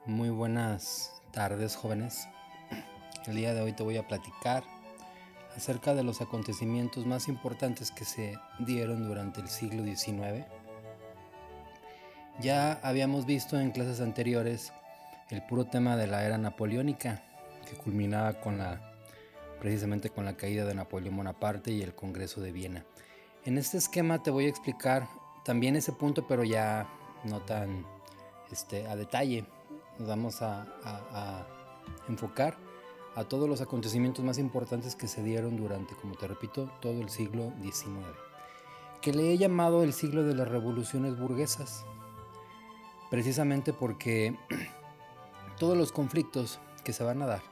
Muy buenas tardes, jóvenes. El día de hoy te voy a platicar acerca de los acontecimientos más importantes que se dieron durante el siglo XIX. Ya habíamos visto en clases anteriores el puro tema de la era napoleónica, que culminaba precisamente con la caída de Napoleón Bonaparte y el Congreso de Viena. En este esquema te voy a explicar también ese punto, pero ya no tan a detalle. Nos vamos a enfocar a todos los acontecimientos más importantes que se dieron durante, como te repito, todo el siglo XIX, que le he llamado el siglo de las revoluciones burguesas, precisamente porque todos los conflictos que se van a dar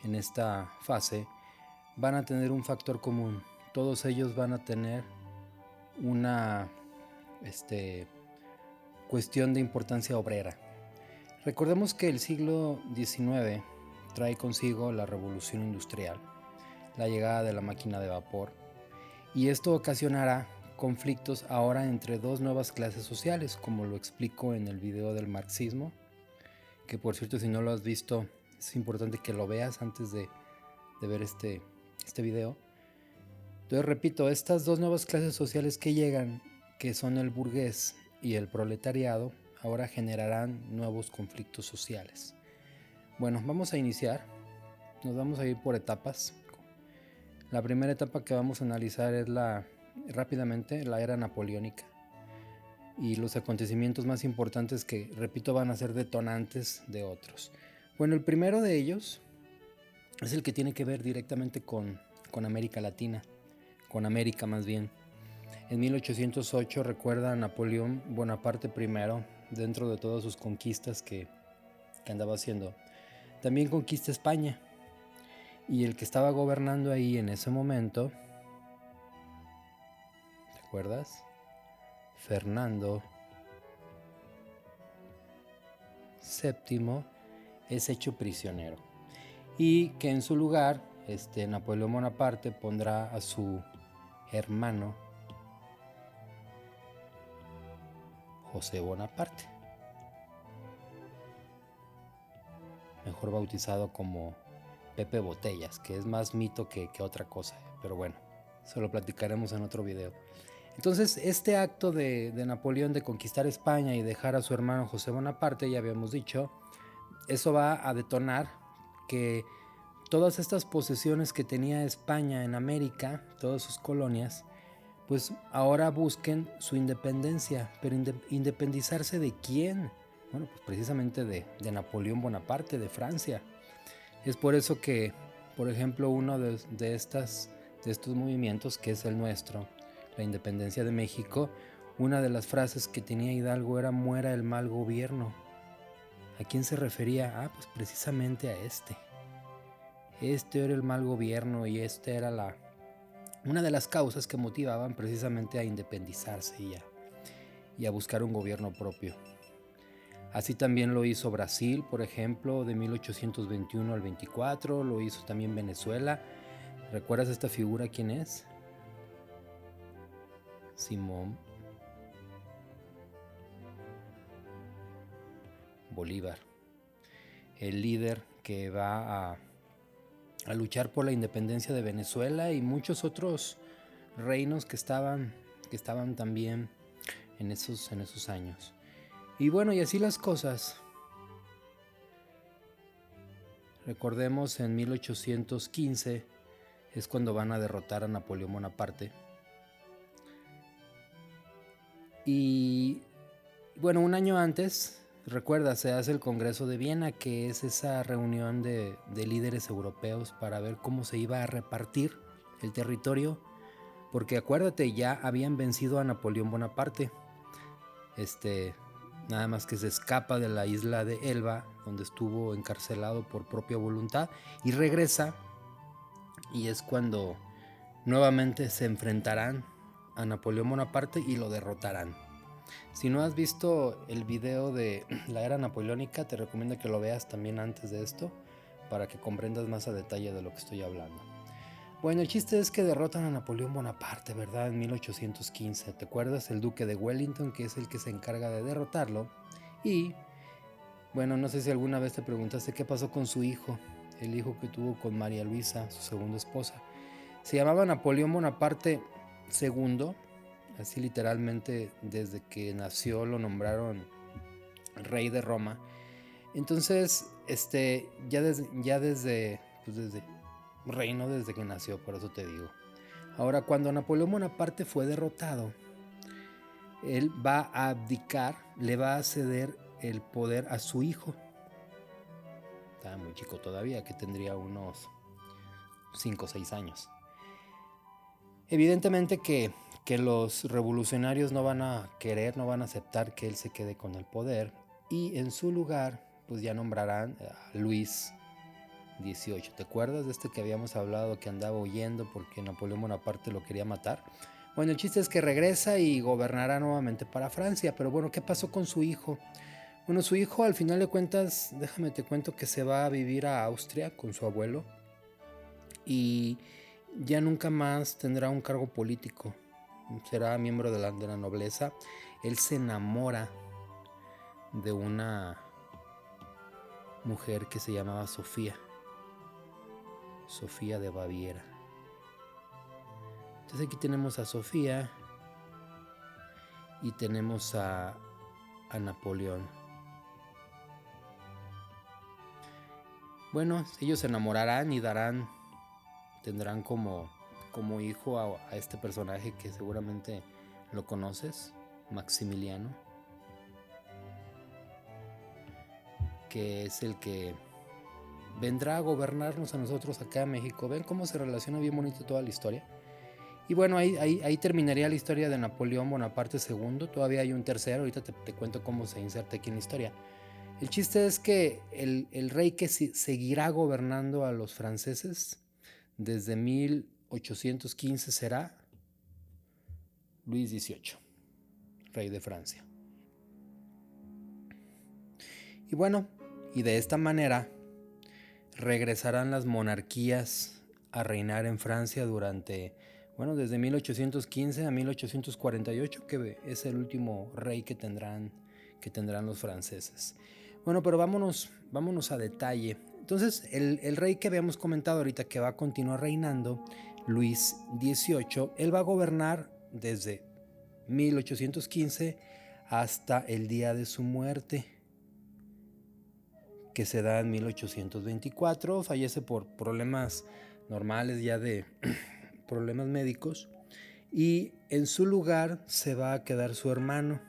en esta fase van a tener un factor común. Todos ellos van a tener una cuestión de importancia obrera. Recordemos que el siglo XIX trae consigo la revolución industrial, la llegada de la máquina de vapor, y esto ocasionará conflictos ahora entre dos nuevas clases sociales, como lo explico en el video del marxismo, que por cierto, si no lo has visto, es importante que lo veas antes de ver este video. Entonces repito, estas dos nuevas clases sociales que llegan, que son el burgués y el proletariado, ahora generarán nuevos conflictos sociales. Bueno, vamos a iniciar. Nos vamos a ir por etapas. La primera etapa que vamos a analizar es rápidamente la era napoleónica y los acontecimientos más importantes que, repito, van a ser detonantes de otros. Bueno, el primero de ellos es el que tiene que ver directamente con América Latina, con América más bien. En 1808 recuerda a Napoleón Bonaparte I, dentro de todas sus conquistas que andaba haciendo, también conquista España. Y el que estaba gobernando ahí en ese momento, ¿te acuerdas? Fernando VII es hecho prisionero. Y que en su lugar, Napoleón Bonaparte pondrá a su hermano José Bonaparte, mejor bautizado como Pepe Botellas, que es más mito que otra cosa, pero bueno, eso lo platicaremos en otro video. Entonces, este acto de Napoleón de conquistar España y dejar a su hermano José Bonaparte, ya habíamos dicho, eso va a detonar que todas estas posesiones que tenía España en América, todas sus colonias, pues ahora busquen su independencia. Pero ¿independizarse de quién? Bueno, pues precisamente de Napoleón Bonaparte, de Francia. Es por eso que, por ejemplo, uno de estos movimientos, que es el nuestro, la independencia de México, una de las frases que tenía Hidalgo era "muera el mal gobierno". ¿A quién se refería? Pues precisamente a este. Este era el mal gobierno y esta era una de las causas que motivaban precisamente a independizarse y a buscar un gobierno propio. Así también lo hizo Brasil, por ejemplo, de 1821 al 24, lo hizo también Venezuela. ¿Recuerdas esta figura quién es? Simón Bolívar, el líder que va a luchar por la independencia de Venezuela y muchos otros reinos que estaban también en esos años. Y bueno, y así las cosas. Recordemos, en 1815 es cuando van a derrotar a Napoleón Bonaparte. Y bueno, un año antes, recuerda, se hace el Congreso de Viena, que es esa reunión de líderes europeos para ver cómo se iba a repartir el territorio, porque acuérdate, ya habían vencido a Napoleón Bonaparte. Nada más que se escapa de la isla de Elba, donde estuvo encarcelado por propia voluntad, y regresa, y es cuando nuevamente se enfrentarán a Napoleón Bonaparte y lo derrotarán. Si no has visto el video de la era napoleónica, te recomiendo que lo veas también antes de esto, para que comprendas más a detalle de lo que estoy hablando. Bueno, el chiste es que derrotan a Napoleón Bonaparte, ¿verdad? En 1815. ¿Te acuerdas? El duque de Wellington, que es el que se encarga de derrotarlo. Y Bueno, no sé si alguna vez te preguntaste qué pasó con su hijo, el hijo que tuvo con María Luisa, su segunda esposa. Se llamaba Napoleón Bonaparte II, así literalmente desde que nació lo nombraron rey de Roma. Entonces, desde reino desde que nació, por eso te digo. Ahora, cuando Napoleón Bonaparte fue derrotado, él va a abdicar, le va a ceder el poder a su hijo. Estaba muy chico todavía, que tendría unos 5 o 6 años. Evidentemente que los revolucionarios no van a querer, no van a aceptar que él se quede con el poder, y en su lugar pues ya nombrarán a Luis XVIII. ¿Te acuerdas de este que habíamos hablado, que andaba huyendo porque Napoleón Bonaparte lo quería matar? Bueno, el chiste es que regresa y gobernará nuevamente para Francia. Pero bueno, ¿qué pasó con su hijo? Bueno, su hijo, al final de cuentas, déjame te cuento que se va a vivir a Austria con su abuelo y ya nunca más tendrá un cargo político. Será miembro de la nobleza. Él se enamora de una mujer que se llamaba Sofía de Baviera. Entonces aquí tenemos a Sofía y tenemos a Napoleón. Bueno, ellos se enamorarán y tendrán como hijo a este personaje que seguramente lo conoces, Maximiliano, que es el que vendrá a gobernarnos a nosotros acá en México. ¿Ven cómo se relaciona bien bonito toda la historia? Y bueno, ahí terminaría la historia de Napoleón Bonaparte II. Todavía hay un tercero, ahorita te cuento cómo se inserta aquí en la historia. El chiste es que el rey que seguirá gobernando a los franceses desde 1815 será Luis XVIII, rey de Francia. Y bueno, y de esta manera regresarán las monarquías a reinar en Francia desde 1815 a 1848, que es el último rey que tendrán los franceses. Bueno, pero vámonos a detalle. Entonces, el rey que habíamos comentado ahorita, que va a continuar reinando, Luis XVIII, él va a gobernar desde 1815 hasta el día de su muerte, que se da en 1824. Fallece por problemas normales, ya de problemas médicos, y en su lugar se va a quedar su hermano,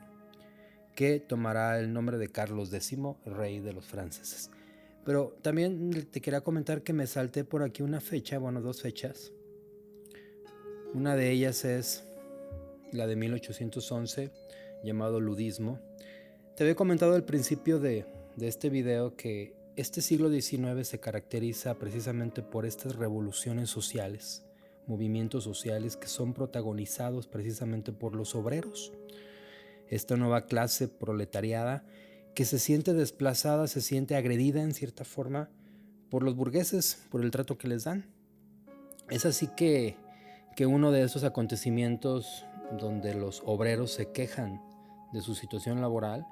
que tomará el nombre de Carlos X, rey de los franceses. Pero también te quería comentar que me salté por aquí una fecha, dos fechas. Una de ellas es la de 1811, llamado ludismo. Te había comentado al principio de este video que este siglo XIX se caracteriza precisamente por estas revoluciones sociales, movimientos sociales que son protagonizados precisamente por los obreros. Esta nueva clase proletariada que se siente desplazada, se siente agredida en cierta forma por los burgueses, por el trato que les dan. Es así que uno de esos acontecimientos donde los obreros se quejan de su situación laboral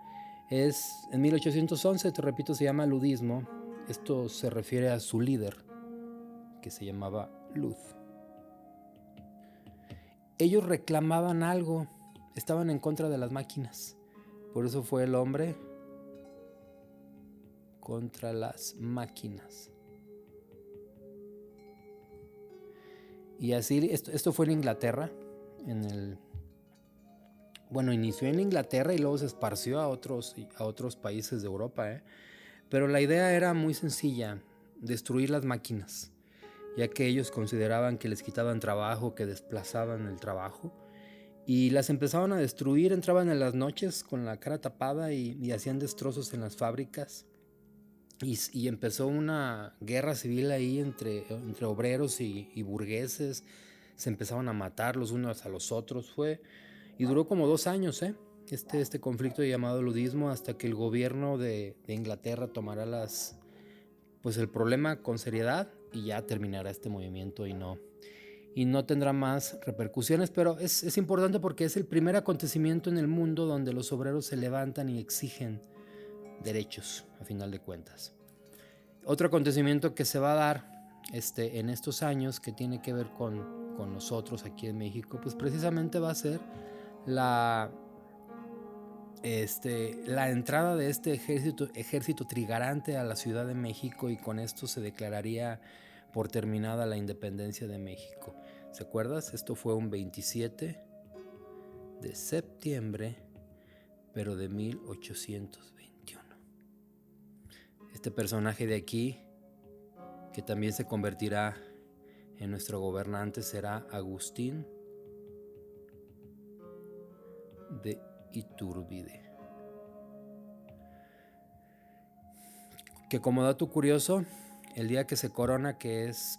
es en 1811, te repito, se llama ludismo. Esto se refiere a su líder, que se llamaba Lud. Ellos reclamaban algo, estaban en contra de las máquinas. Por eso fue el hombre contra las máquinas. Y así, esto fue en Inglaterra, inició en Inglaterra y luego se esparció a otros países de Europa, Pero la idea era muy sencilla: destruir las máquinas, ya que ellos consideraban que les quitaban trabajo, que desplazaban el trabajo, y las empezaban a destruir. Entraban en las noches con la cara tapada y hacían destrozos en las fábricas, y empezó una guerra civil ahí entre obreros y burgueses. Se empezaban a matar los unos a los otros. Y duró como 2 años, este conflicto llamado ludismo, hasta que el gobierno de Inglaterra tomará el problema con seriedad y ya terminará este movimiento y no tendrá más repercusiones. Pero es importante porque es el primer acontecimiento en el mundo donde los obreros se levantan y exigen derechos, a final de cuentas. Otro acontecimiento que se va a dar en estos años, que tiene que ver con nosotros aquí en México, pues precisamente va a ser la entrada de este ejército trigarante a la Ciudad de México, y con esto se declararía por terminada la independencia de México. ¿Se acuerdas? Esto fue un 27 de septiembre, pero de 1821. Este personaje de aquí, que también se convertirá en nuestro gobernante, será Agustín de Iturbide. Que como dato curioso, el año que se corona, que es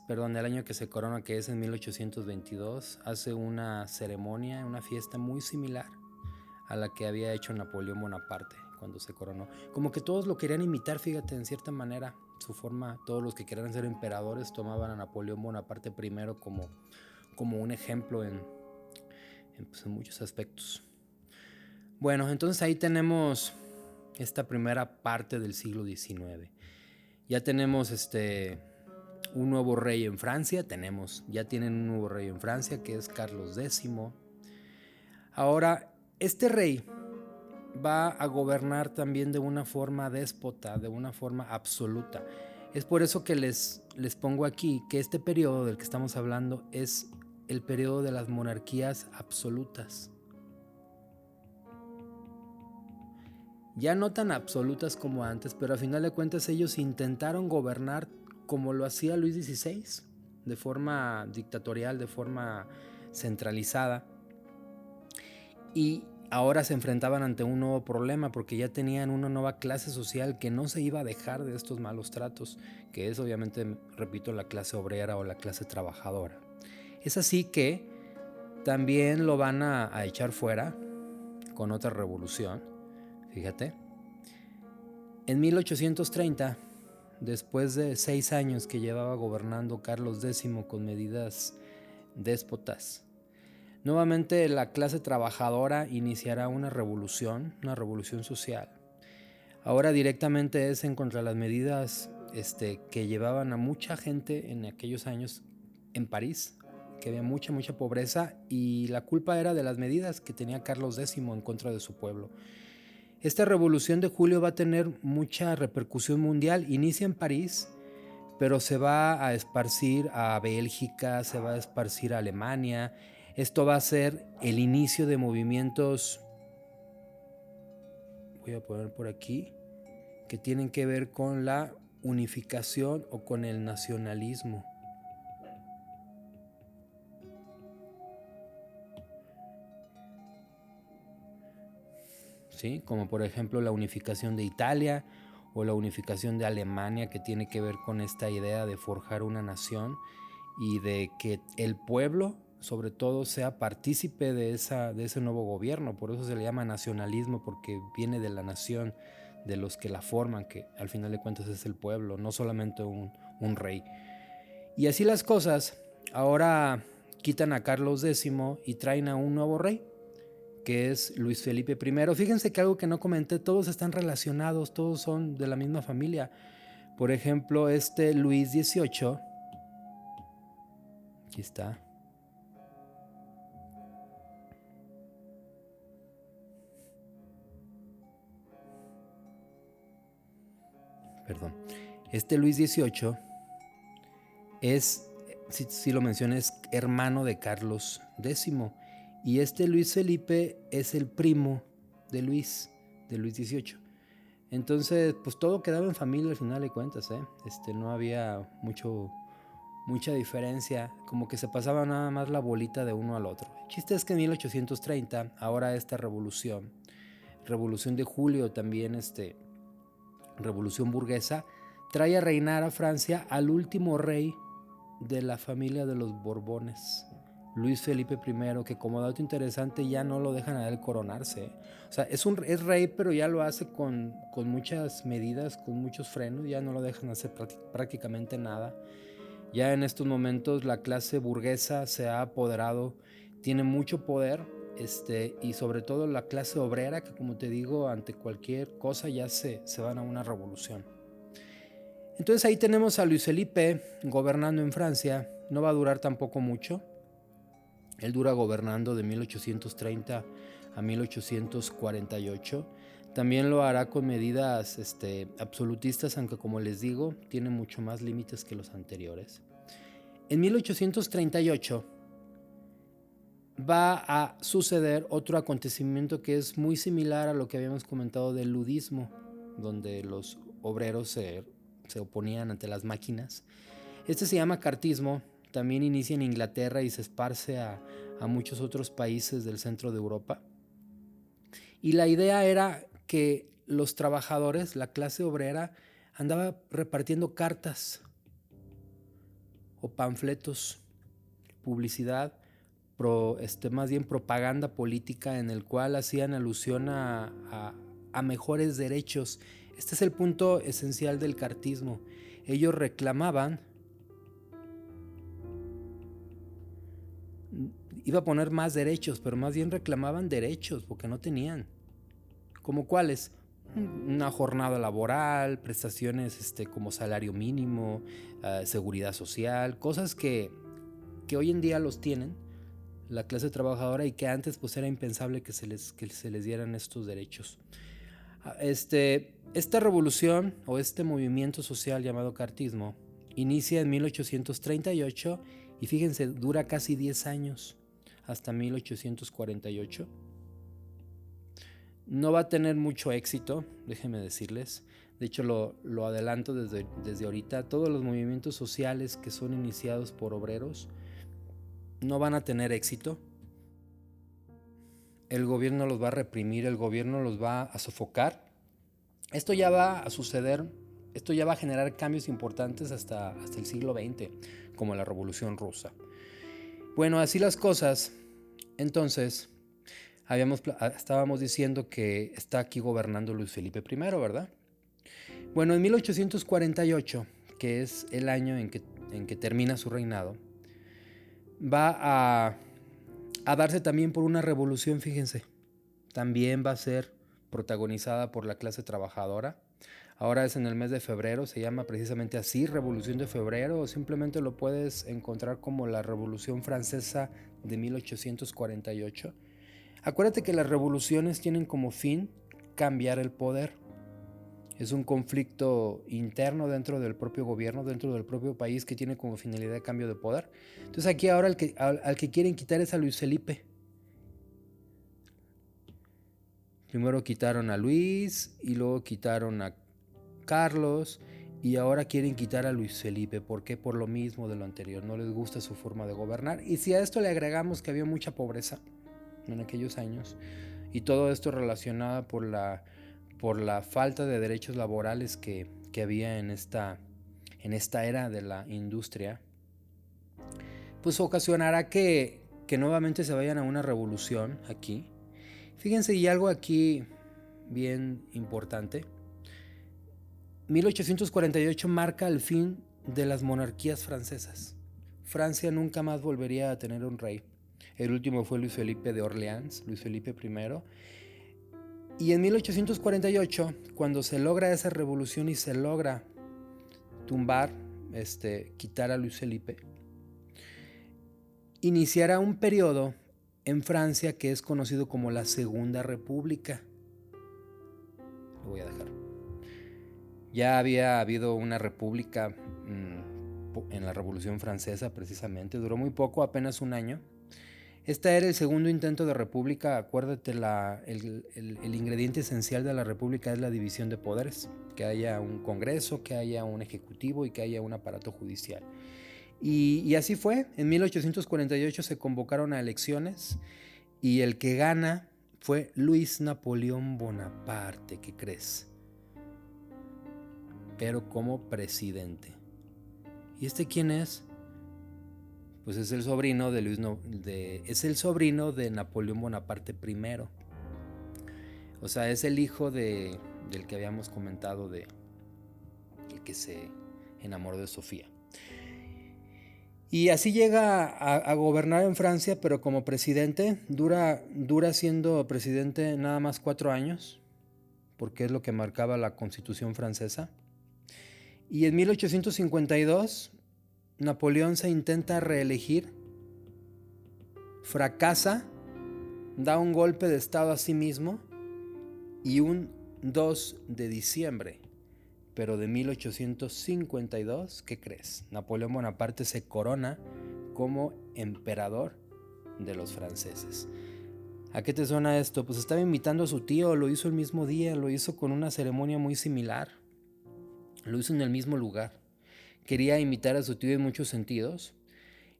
en 1822, hace una ceremonia, una fiesta muy similar a la que había hecho Napoleón Bonaparte cuando se coronó. Como que todos lo querían imitar, fíjate, en cierta manera, su forma. Todos los que querían ser emperadores tomaban a Napoleón Bonaparte primero como un ejemplo en muchos aspectos. Bueno, entonces ahí tenemos esta primera parte del siglo XIX. Ya tenemos un nuevo rey en Francia, ya tienen un nuevo rey en Francia, que es Carlos X. Ahora, este rey va a gobernar también de una forma déspota, de una forma absoluta. Es por eso que les pongo aquí que este periodo del que estamos hablando es el periodo de las monarquías absolutas. Ya no tan absolutas como antes, pero a final de cuentas ellos intentaron gobernar como lo hacía Luis XVI, de forma dictatorial, de forma centralizada. Y ahora se enfrentaban ante un nuevo problema, porque ya tenían una nueva clase social que no se iba a dejar de estos malos tratos, que es obviamente, repito, la clase obrera o la clase trabajadora. Es así que también lo van a echar fuera con otra revolución. Fíjate, en 1830, después de 6 años que llevaba gobernando Carlos X con medidas déspotas, nuevamente la clase trabajadora iniciará una revolución social. Ahora directamente es en contra de las medidas que llevaban a mucha gente en aquellos años en París, que había mucha pobreza, y la culpa era de las medidas que tenía Carlos X en contra de su pueblo. Esta revolución de julio va a tener mucha repercusión mundial. Inicia en París, pero se va a esparcir a Bélgica, se va a esparcir a Alemania. Esto va a ser el inicio de movimientos, voy a poner por aquí, que tienen que ver con la unificación o con el nacionalismo. ¿Sí? Como por ejemplo la unificación de Italia o la unificación de Alemania, que tiene que ver con esta idea de forjar una nación y de que el pueblo, sobre todo, sea partícipe de ese nuevo gobierno. Por eso se le llama nacionalismo, porque viene de la nación, de los que la forman, que al final de cuentas es el pueblo, no solamente un rey. Y así las cosas. Ahora quitan a Carlos X y traen a un nuevo rey, que es Luis Felipe I. Fíjense que algo que no comenté, todos están relacionados, todos son de la misma familia. Por ejemplo, Luis XVIII, aquí está. Perdón. Luis XVIII es, si lo mencioné, es hermano de Carlos X. Y Luis Felipe es el primo de Luis XVIII. Entonces, pues todo quedaba en familia al final de cuentas, ¿eh? No había mucha diferencia, como que se pasaba nada más la bolita de uno al otro. El chiste es que en 1830, ahora esta revolución de julio, también revolución burguesa, trae a reinar a Francia al último rey de la familia de los Borbones, Luis Felipe I, que como dato interesante ya no lo dejan a él coronarse. O sea, es rey, pero ya lo hace con muchas medidas, con muchos frenos, ya no lo dejan hacer prácticamente nada. Ya en estos momentos la clase burguesa se ha apoderado, tiene mucho poder y sobre todo la clase obrera, que como te digo, ante cualquier cosa ya se van a una revolución. Entonces ahí tenemos a Luis Felipe gobernando en Francia. No va a durar tampoco mucho. Él dura gobernando de 1830 a 1848. También lo hará con medidas absolutistas, aunque como les digo, tiene mucho más límites que los anteriores. En 1838 va a suceder otro acontecimiento que es muy similar a lo que habíamos comentado del ludismo, donde los obreros se oponían ante las máquinas. Este se llama cartismo, también inicia en Inglaterra y se esparce a muchos otros países del centro de Europa. Y la idea era que los trabajadores, la clase obrera, andaba repartiendo cartas o panfletos, publicidad, más bien propaganda política, en el cual hacían alusión a mejores derechos. Este es el punto esencial del cartismo. Ellos reclamaban, iba a poner más derechos, pero más bien reclamaban derechos porque no tenían. ¿Como cuáles? Una jornada laboral, prestaciones como salario mínimo, seguridad social, cosas que hoy en día los tienen la clase trabajadora y que antes pues era impensable que se les dieran estos derechos. Esta revolución o este movimiento social llamado cartismo inicia en 1838 y fíjense, dura casi 10 años, hasta 1848. No va a tener mucho éxito, déjenme decirles. De hecho, lo adelanto desde ahorita. Todos los movimientos sociales que son iniciados por obreros no van a tener éxito. El gobierno los va a reprimir, el gobierno los va a sofocar. Esto ya va a suceder, esto ya va a generar cambios importantes hasta el siglo XX, como la Revolución Rusa. Bueno, así las cosas. Entonces, estábamos diciendo que está aquí gobernando Luis Felipe I, ¿verdad? Bueno, en 1848, que es el año en que termina su reinado, va a darse también por una revolución, fíjense. También va a ser protagonizada por la clase trabajadora. Ahora es en el mes de febrero, se llama precisamente así, Revolución de Febrero, o simplemente lo puedes encontrar como la Revolución Francesa de 1848. Acuérdate que las revoluciones tienen como fin cambiar el poder. Es un conflicto interno dentro del propio gobierno, dentro del propio país, que tiene como finalidad de cambio de poder. Entonces aquí ahora al que quieren quitar es a Luis Felipe. Primero quitaron a Luis y luego quitaron a Carlos y ahora quieren quitar a Luis Felipe. ¿Por qué? Por lo mismo de lo anterior. No les gusta su forma de gobernar. Y si a esto le agregamos que había mucha pobreza en aquellos años y todo esto relacionado por la falta de derechos laborales que había en esta era de la industria, pues ocasionará que nuevamente se vayan a una revolución aquí. Fíjense, y algo aquí bien importante. 1848 marca el fin de las monarquías francesas. Francia nunca más volvería a tener un rey. El último fue Luis Felipe de Orleans, Luis Felipe I. Y en 1848, cuando se logra esa revolución y se logra tumbar, quitar a Luis Felipe, iniciará un periodo en Francia que es conocido como la Segunda República. Lo voy a dejar. Ya había habido una república en la Revolución Francesa, precisamente. Duró muy poco, apenas un año. Este era el segundo intento de república. Acuérdate, el ingrediente esencial de la república es la división de poderes. Que haya un congreso, que haya un ejecutivo y que haya un aparato judicial. Y así fue. En 1848 se convocaron a elecciones y el que gana fue Luis Napoleón Bonaparte. ¿Qué crees? Pero como presidente. ¿Y quién es? Pues es el sobrino es el sobrino de Napoleón Bonaparte I. O sea, es el hijo del que habíamos comentado, el que se enamoró de Sofía. Y así llega a gobernar en Francia, pero como presidente, dura siendo presidente nada más 4 años, porque es lo que marcaba la Constitución francesa. Y en 1852, Napoleón se intenta reelegir, fracasa, da un golpe de estado a sí mismo y un 2 de diciembre, pero de 1852, ¿qué crees? Napoleón Bonaparte se corona como emperador de los franceses. ¿A qué te suena esto? Pues estaba invitando a su tío, lo hizo el mismo día, lo hizo con una ceremonia muy similar, lo hizo en el mismo lugar. Quería imitar a su tío en muchos sentidos.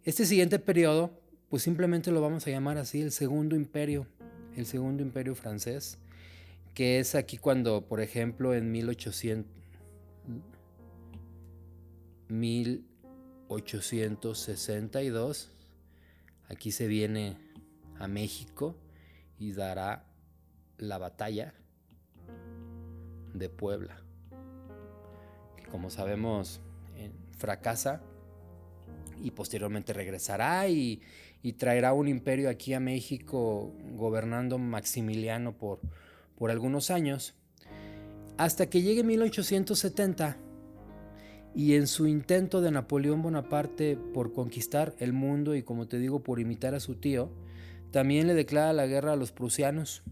Este siguiente periodo, pues simplemente lo vamos a llamar así, el Segundo Imperio francés, que es aquí cuando, por ejemplo, en 1862, aquí se viene a México y dará la batalla de Puebla, que como sabemos fracasa y posteriormente regresará y traerá un imperio aquí a México gobernando Maximiliano por algunos años, hasta que llegue 1870 y en su intento de Napoleón Bonaparte por conquistar el mundo y, como te digo, por imitar a su tío, también le declara la guerra a los prusianos.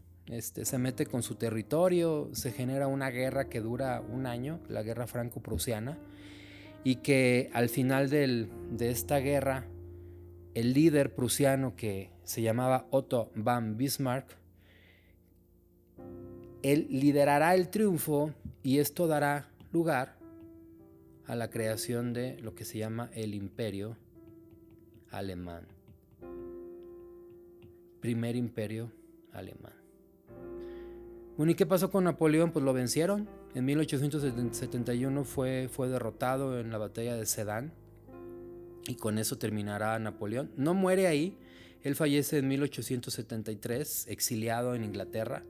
Se mete con su territorio, se genera una guerra que dura un año, la guerra franco-prusiana, y que al final de esta guerra, el líder prusiano, que se llamaba Otto von Bismarck, él liderará el triunfo y esto dará lugar a la creación de lo que se llama el Imperio Alemán. Primer Imperio Alemán. Bueno, ¿y qué pasó con Napoleón? Pues lo vencieron. En 1871 fue derrotado en la batalla de Sedan y con eso terminará Napoleón. No muere ahí, él fallece en 1873, exiliado en Inglaterra,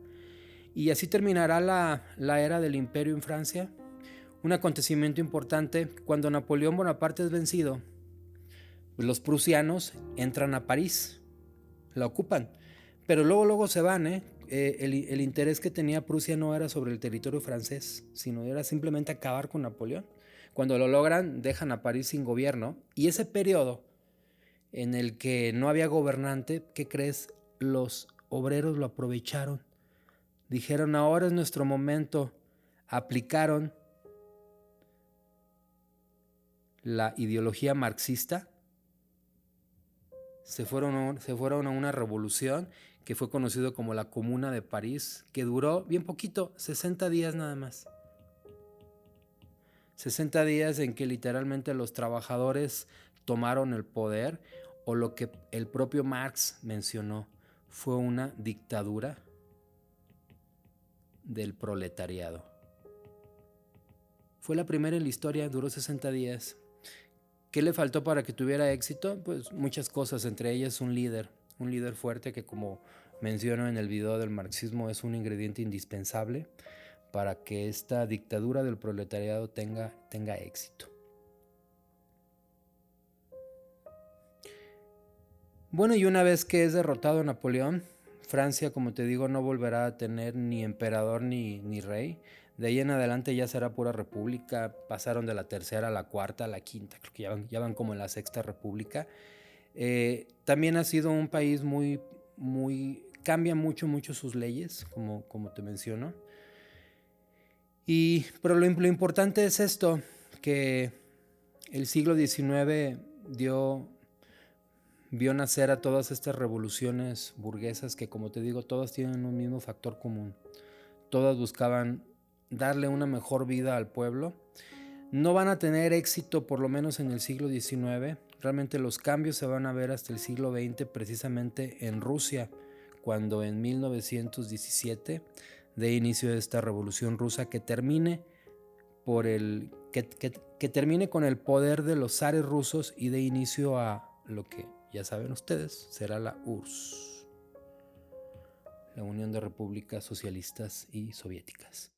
y así terminará la era del imperio en Francia. Un acontecimiento importante: cuando Napoleón Bonaparte es vencido, los prusianos entran a París, la ocupan, pero luego se van. El interés que tenía Prusia no era sobre el territorio francés, sino era simplemente acabar con Napoleón. Cuando lo logran, dejan a París sin gobierno, y ese periodo en el que no había gobernante, ¿qué crees? Los obreros lo aprovecharon. Dijeron, ahora es nuestro momento. Aplicaron la ideología marxista, se fueron a una revolución que fue conocido como la Comuna de París, que duró bien poquito, 60 días nada más. 60 días en que literalmente los trabajadores tomaron el poder, o lo que el propio Marx mencionó, fue una dictadura del proletariado. Fue la primera en la historia, duró 60 días. ¿Qué le faltó para que tuviera éxito? Pues muchas cosas, entre ellas un líder fuerte que, como menciono en el video del marxismo, es un ingrediente indispensable para que esta dictadura del proletariado tenga éxito. Bueno, y una vez que es derrotado Napoleón, Francia, como te digo, no volverá a tener ni emperador ni rey. De ahí en adelante ya será pura república. Pasaron de la tercera a la cuarta a la quinta, creo que ya van como en la sexta república. También ha sido un país cambia mucho sus leyes, como te menciono. Pero lo importante es esto, que el siglo XIX vio nacer a todas estas revoluciones burguesas que, como te digo, todas tienen un mismo factor común. Todas buscaban darle una mejor vida al pueblo. No van a tener éxito, por lo menos en el siglo XIX. Realmente los cambios se van a ver hasta el siglo XX, precisamente en Rusia, cuando en 1917 dé inicio a esta revolución rusa que termine con el poder de los zares rusos y dé inicio a lo que ya saben ustedes, será la URSS, la Unión de Repúblicas Socialistas y Soviéticas.